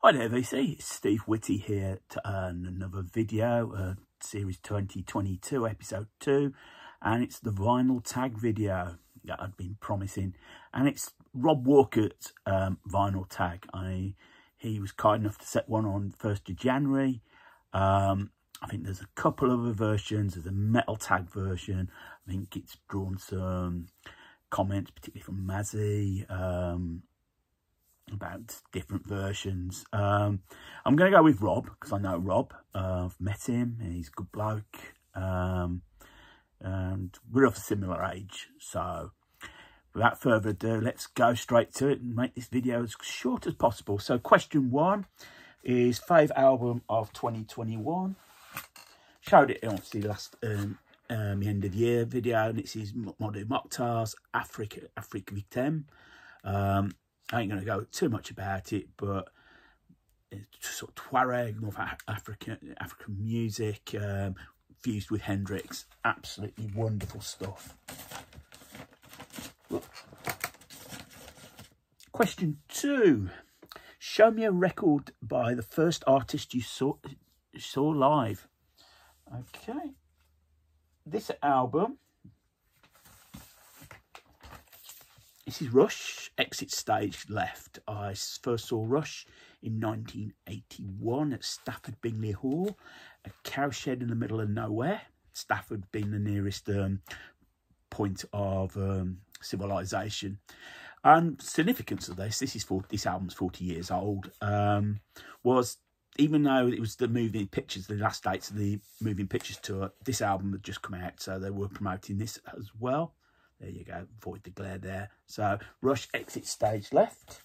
Hi there VC, it's Steve Whitty here to another video, series 2022 episode 2, and it's the vinyl tag video that I'd been promising, and it's Rob Walker's vinyl tag. He was kind enough to set one on 1st of January. I think there's a couple other versions. There's a metal tag version. I think it's drawn some comments, particularly from Mazzy, about different versions. I'm going to go with Rob because I know Rob. I've met him. He's a good bloke, and we're of a similar age. So without further ado, let's go straight to it and make this video as short as possible. So question 1 is favourite album of 2021. Showed it obviously last the end of the year video, and it's his Modern Mokhtar's Africa Victim. I ain't going to go too much about it, but it's sort of Tuareg, North African music, fused with Hendrix. Absolutely wonderful stuff. Question 2. Show me a record by the first artist you saw live. Okay. This album, this is Rush, Exit Stage Left. I first saw Rush in 1981 at Stafford Bingley Hall, a cowshed in the middle of nowhere. Stafford being the nearest point of civilization. And significance of this album's 40 years old, was, even though it was the moving pictures, the last dates of the moving pictures tour, this album had just come out, so they were promoting this as well. There you go, avoid the glare there. So, Rush, Exit Stage Left.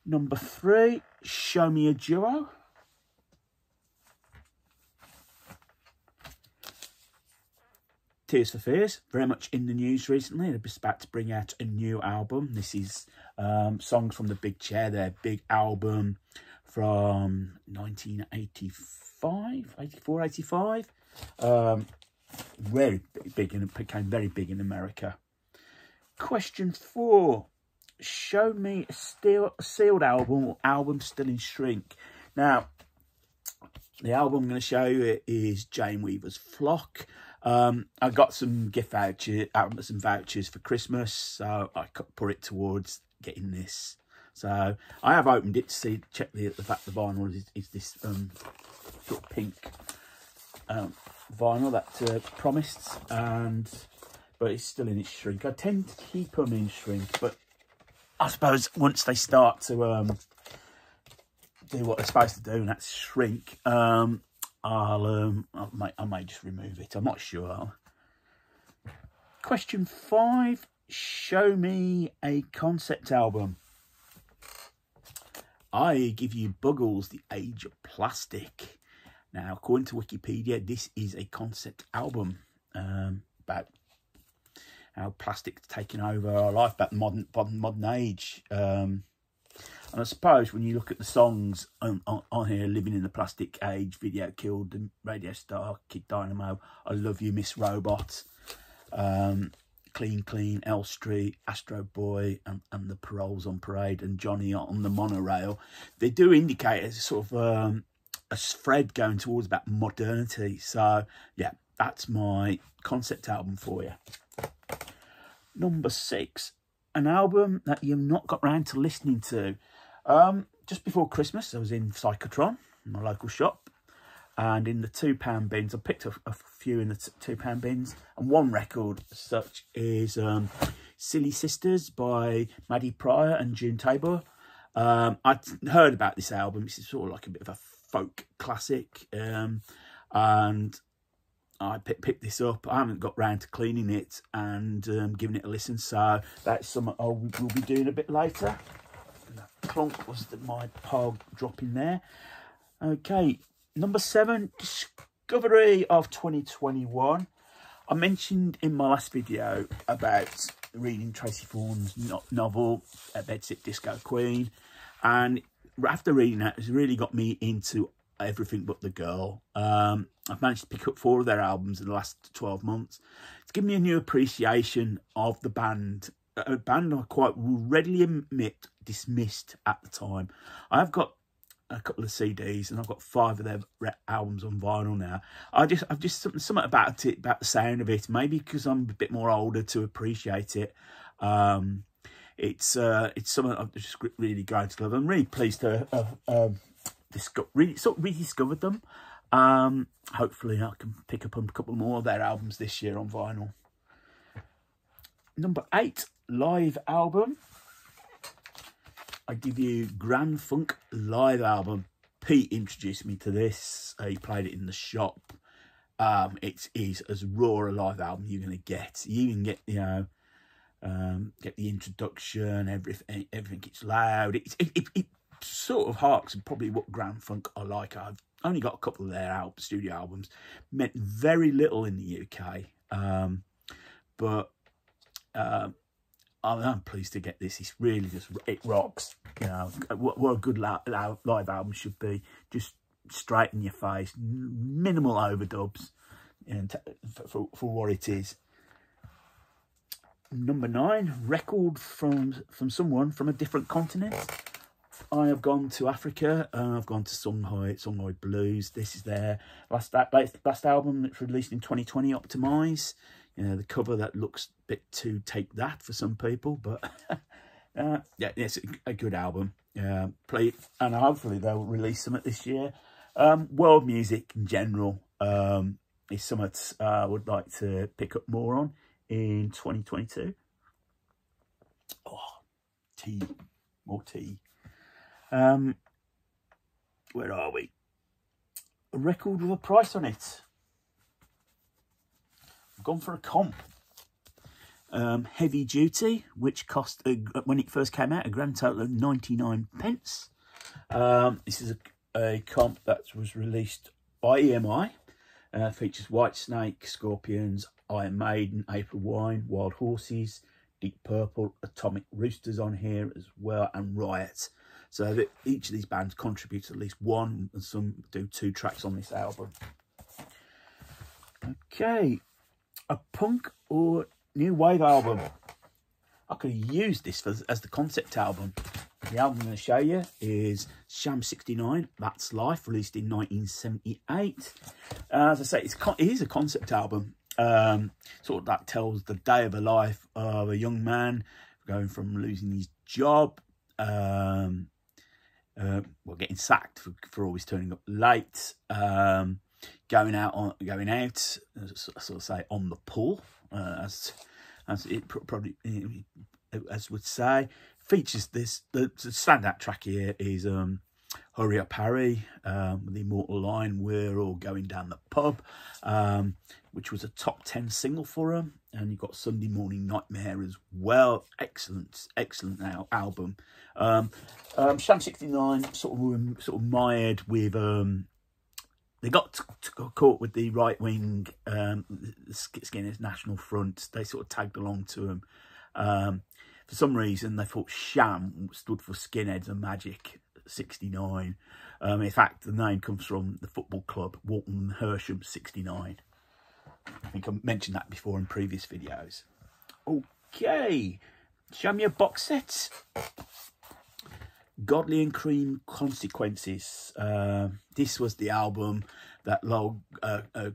Number 3, Show Me a Duo. Tears for Fears, very much in the news recently. They're just about to bring out a new album. This is songs from the Big Chair, their big album from 1985, 84, 85. Very big, and it became very big in America. Question 4. Show me a sealed album or album still in shrink. Now, the album I'm going to show you is Jane Weaver's Flock. I got some gift vouchers, some vouchers for Christmas, so I could put it towards getting this. So I have opened it to check the fact the vinyl is this sort of pink vinyl that promised, but it's still in its shrink. I tend to keep them in shrink, but I suppose once they start to do what they're supposed to do, and that's shrink, I may just remove it. I'm not sure. Question 5. Show me a concept album. I give you Buggles, The Age of Plastic. Now, according to Wikipedia, this is a concept album about how plastic's taken over our life, about the modern age. And I suppose when you look at the songs on here, Living in the Plastic Age, Video Killed, the Radio Star, Kid Dynamo, I Love You, Miss Robot, Clean Clean, L Street, Astro Boy, and the Paroles on Parade, and Johnny on the Monorail, they do indicate a sort of a thread going towards about modernity. So yeah, that's my concept album for you. Number 6, an album that you've not got round to listening to. Just before Christmas, I was in Psychotron, my local shop, and in the £2 bins, I picked up a few in the £2 bins, and one record as such is Silly Sisters by Maddie Pryor and June Tabor. I'd heard about this album. This is sort of like a bit of a folk classic, and I picked this up. I haven't got round to cleaning it and giving it a listen, so that's something I will be doing a bit later. And that clunk was my pile dropping there. Okay, number 7, discovery of 2021. I mentioned in my last video about reading Tracy Thorn's novel, Bedsit Disco Queen, and after reading that, it's really got me into everything but the girl. I've managed to pick up 4 of their albums in the last 12 months. It's given me a new appreciation of the band, a band I quite readily admit dismissed at the time. I've got a couple of CDs, and I've got 5 of their albums on vinyl now. I've just something about it, about the sound of it. Maybe because I'm a bit more older to appreciate it. It's something I've just really grown to love. I'm really pleased to have rediscovered them. Hopefully I can pick up a couple more of their albums this year on vinyl. Number 8, live album. I give you Grand Funk live album. Pete introduced me to this. He played it in the shop. It is as raw a live album you're going to get. You can get, you know, get the introduction, everything gets loud. It sort of harks and probably what Grand Funk are like. I've only got a couple of their studio albums. Meant very little in the UK, but I'm pleased to get this. It's really just, it rocks. You know what a good live album should be. Just straight in your face, minimal overdubs, and for what it is. Number 9, record from someone from a different continent. I have gone to Africa. I've gone to Songhai Blues. This is their last album that's released in 2020, Optimize. You know, the cover that looks a bit too take that for some people, but yeah, it's a good album. Play it, and hopefully they'll release some this year. World music in general is something I would like to pick up more on in 2022. Oh, tea, more tea. Where are we? A record with a price on it. I've gone for a comp. Heavy Duty, which cost, when it first came out, a grand total of 99 pence. This is a comp that was released by EMI. Features Whitesnake, Scorpions, Iron Maiden, April Wine, Wild Horses, Deep Purple, Atomic Roosters on here as well, and Riot. So that each of these bands contributes at least one, and some do 2 tracks on this album. Okay, a punk or new wave album. I could have used this as the concept album. The album I'm going to show you is Sham 69, That's Life, released in 1978. As I say, it is a concept album. Sort of that tells the day of a life of a young man going from losing his job, well, getting sacked for always turning up late, going out, sort of say, on the pull, as it probably, as would say. Features this, the standout track here is Hurry Up Harry, with the immortal line, we're all going down the pub, which was a top 10 single for him. And you've got Sunday Morning Nightmare as well. Excellent album. Sham 69 sort of mired with, they got caught with the right wing Skinheads National Front. They sort of tagged along to him. For some reason, they thought Sham stood for Skinheads and Magic 69. In fact, the name comes from the football club, Walton Hersham 69. I think I've mentioned that before in previous videos. Okay, show me a box set. Godley and Cream Consequences. This was the album that Lol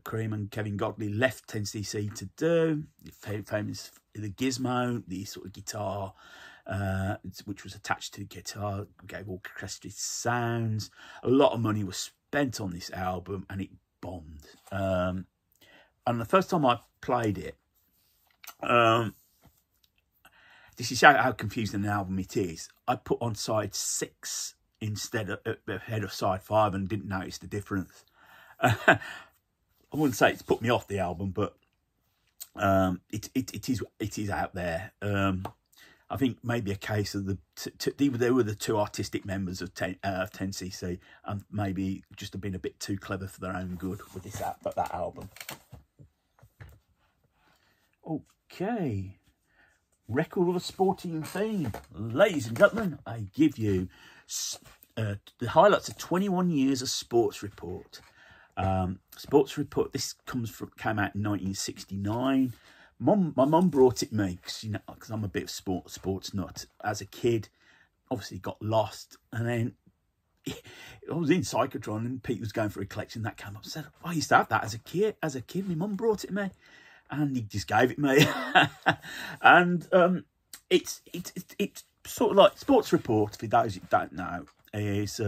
Cream and Kevin Godley left 10cc to do. Famous the gizmo, the sort of guitar, which was attached to the guitar, gave orchestrated sounds. A lot of money was spent on this album, and it bombed. And the first time I played it, this is how confusing an album it is. I put on side 6 instead of ahead of side 5 and didn't notice the difference. I wouldn't say it's put me off the album, but it is out there. I think maybe a case of they were the 2 artistic members of 10cc, and maybe just have been a bit too clever for their own good with that album. Okay, record with a sporting theme. Ladies and gentlemen, I give you the highlights of 21 years of Sports Report. Sports Report, this came out in 1969. My mum brought it me because I'm a bit of sports nut. As a kid, obviously got lost, and then I was in Psychotron and Pete was going for a collection that came up and said, I used to have that as a kid. My mum brought it to me and he just gave it me. And it's sort of like Sports Report, for those who don't know, is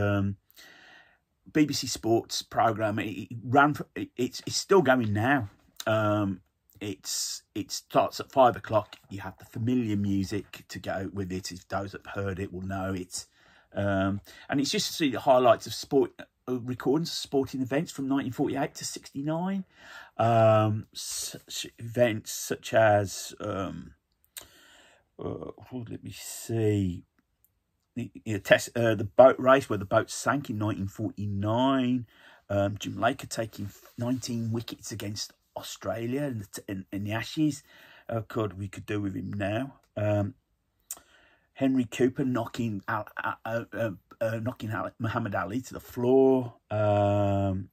BBC Sports programme. It's still going now. It starts at 5 o'clock. You have the familiar music to go with it. If those that have heard it will know it. And it's just to see the highlights of sport recordings of sporting events from 1948 to 69. Events such as let me see, the boat race where the boat sank in 1949. Jim Laker taking 19 wickets against Australia in the Ashes. We could do with him now. Henry Cooper knocking out Muhammad Ali to the floor. World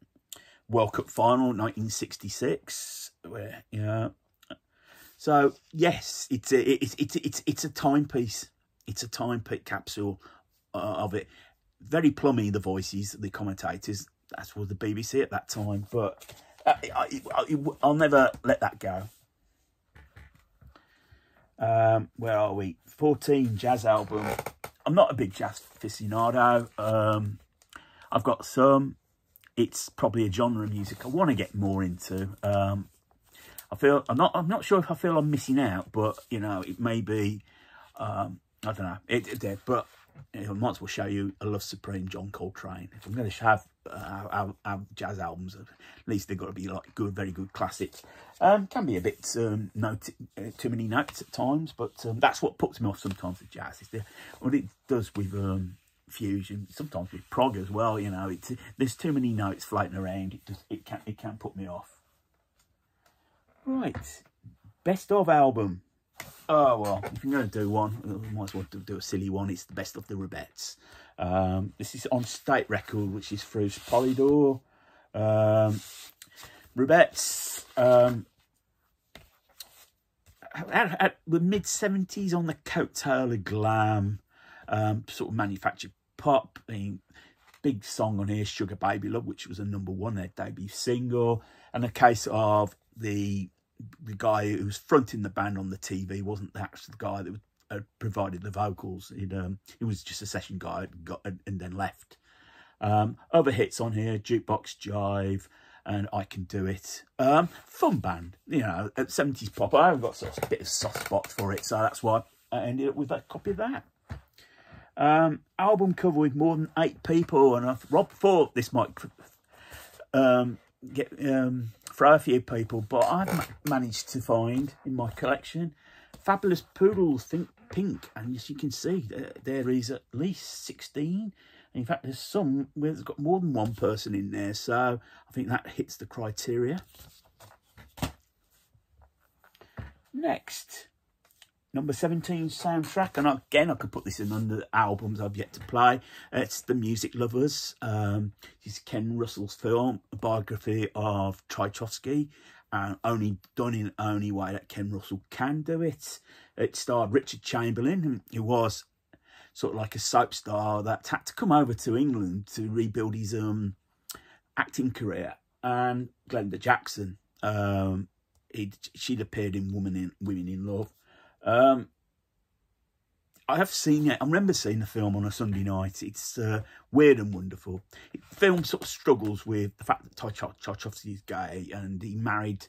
Cup final 1966. Where so yes, it's a timepiece. It's a timepiece capsule of it. Very plummy, the voices, the commentators. That was the BBC at that time, but I'll never let that go. Where are we? 14, jazz album. I'm not a big jazz aficionado. I've got some. It's probably a genre of music I want to get more into. I'm not sure if I feel I'm missing out, but it may be. I don't know. But I might as well show you a Love Supreme, John Coltrane. If I'm going to have our jazz albums, at least they've got to be like good, very good classics. Can be a bit too many notes at times, but that's what puts me off sometimes with jazz. Is what it does with fusion, sometimes with prog as well. There's too many notes floating around. It can put me off. Right, best of album. Oh, well, if you're going to do one, I might as well do a silly one. It's the best of the Robettes. This is on State Record, which is through Polydor. Robettes, at the mid-70s, on the coattail of glam, sort of manufactured pop. Big song on here, Sugar Baby Love, which was a #1, their debut single. And a case of the guy who was fronting the band on the TV wasn't actually the guy that provided the vocals. He was just a session guy, and then left. Other hits on here: Jukebox Jive and I Can Do It. Fun band, at 70s pop. I've got sort of a bit of soft spot for it, so that's why I ended up with a copy of that. Album cover with more than 8 people, and Rob thought this might throw a few people, but I've managed to find in my collection Fabulous Poodles Think Pink, and as you can see, there is at least 16. In fact, there's some where it's got more than one person in there, so I think that hits the criteria. Next, number 17, soundtrack, and again I could put this in under albums I've yet to play. It's The Music Lovers. It's Ken Russell's film, a biography of Treichovsky, and only done in the only way that Ken Russell can do it. It starred Richard Chamberlain, who was sort of like a soap star that had to come over to England to rebuild his acting career, and Glenda Jackson. She'd appeared in Women in Love. I have seen it. I remember seeing the film on a Sunday night. It's weird and wonderful. The film sort of struggles with the fact that Treichovsky is gay, and he married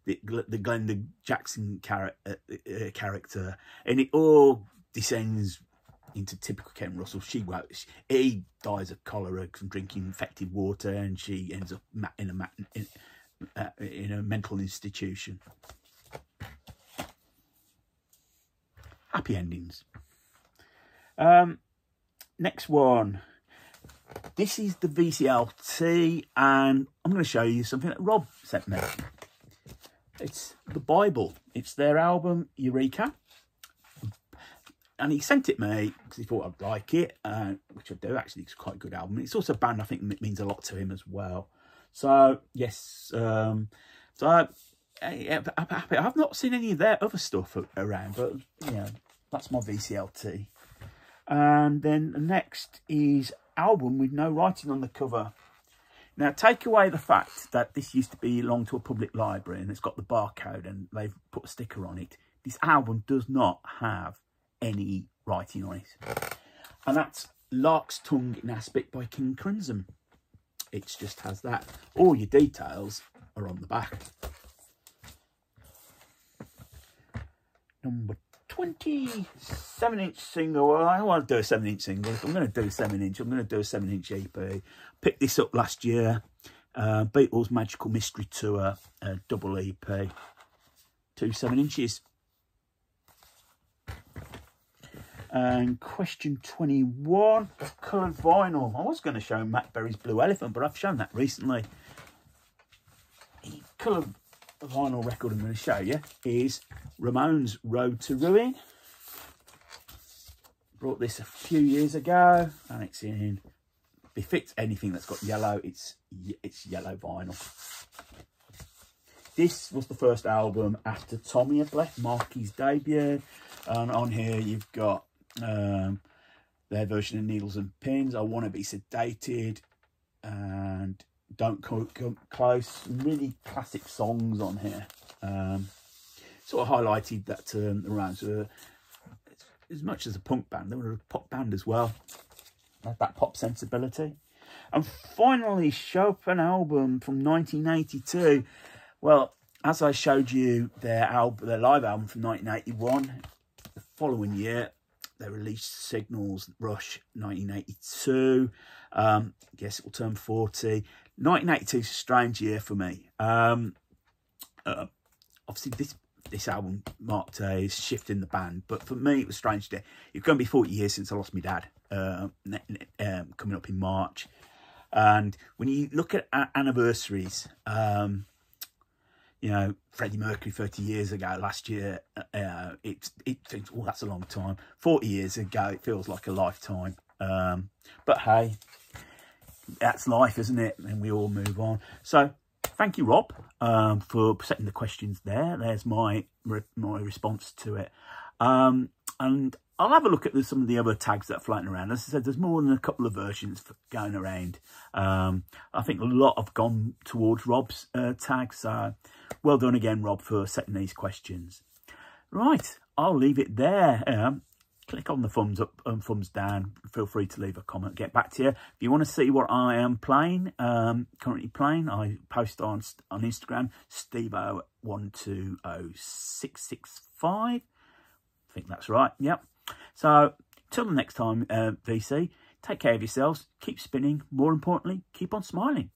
the Glenda Jackson character, and it all descends into typical Ken Russell. He dies of cholera from drinking infected water, and she ends up in a mental institution. Happy endings. Next one. This is the VCLT, and I'm going to show you something that Rob sent me. It's the Bible. It's their album Eureka, and he sent it me because he thought I'd like it, which I do. Actually, it's quite a good album. It's also a band I think that means a lot to him as well. So yes, I've not seen any of their other stuff around, but that's my VCLT. And then the next is album with no writing on the cover. Now, take away the fact that this used to belong to a public library and it's got the barcode and they've put a sticker on it. This album does not have any writing on it. And that's Lark's Tongue in Aspic by King Crimson. It just has that. All your details are on the back. Number 20, 7-inch single. Well, I want to do a 7-inch single. If I'm going to do a 7-inch, I'm going to do a 7-inch EP. Picked this up last year. Beatles Magical Mystery Tour, double EP. 2 7-inches. And question 21, coloured vinyl. I was going to show Matt Berry's Blue Elephant, but I've shown that recently. The coloured vinyl record I'm going to show you is Ramones' Road to Ruin. Brought this a few years ago, and it's in, befits anything that's got yellow, it's yellow vinyl. This was the first album after Tommy had left, Marky's debut, and on here you've got their version of Needles and Pins, I Want to Be Sedated, and Don't Come Close. Some really classic songs on here. Sort of highlighted that around. So as much as a punk band, they were a pop band as well. They had that pop sensibility. And finally, show up an album from 1982. Well, as I showed you their live album from 1981, the following year they released Signals, Rush, 1982. Guess it will turn 40. 1982 is a strange year for me. Obviously, this album marked a shift in the band, but for me it was strange. It's going to be 40 years since I lost my dad, coming up in March. And when you look at anniversaries, you know, Freddie Mercury 30 years ago last year, it thinks, oh, that's a long time. 40 years ago, it feels like a lifetime. But hey, that's life, isn't it? And we all move on. So thank you, Rob, for setting the questions there. There's my response to it. And I'll have a look at some of the other tags that are floating around. As I said, there's more than a couple of versions going around. I think a lot have gone towards Rob's tags. So well done again, Rob, for setting these questions. Right, I'll leave it there. Click on the thumbs up and thumbs down. Feel free to leave a comment, get back to you. If you want to see what I am playing, currently playing, I post on Instagram, Stevo120665. I think that's right, yep. So, till the next time, VC, take care of yourselves, keep spinning, more importantly, keep on smiling.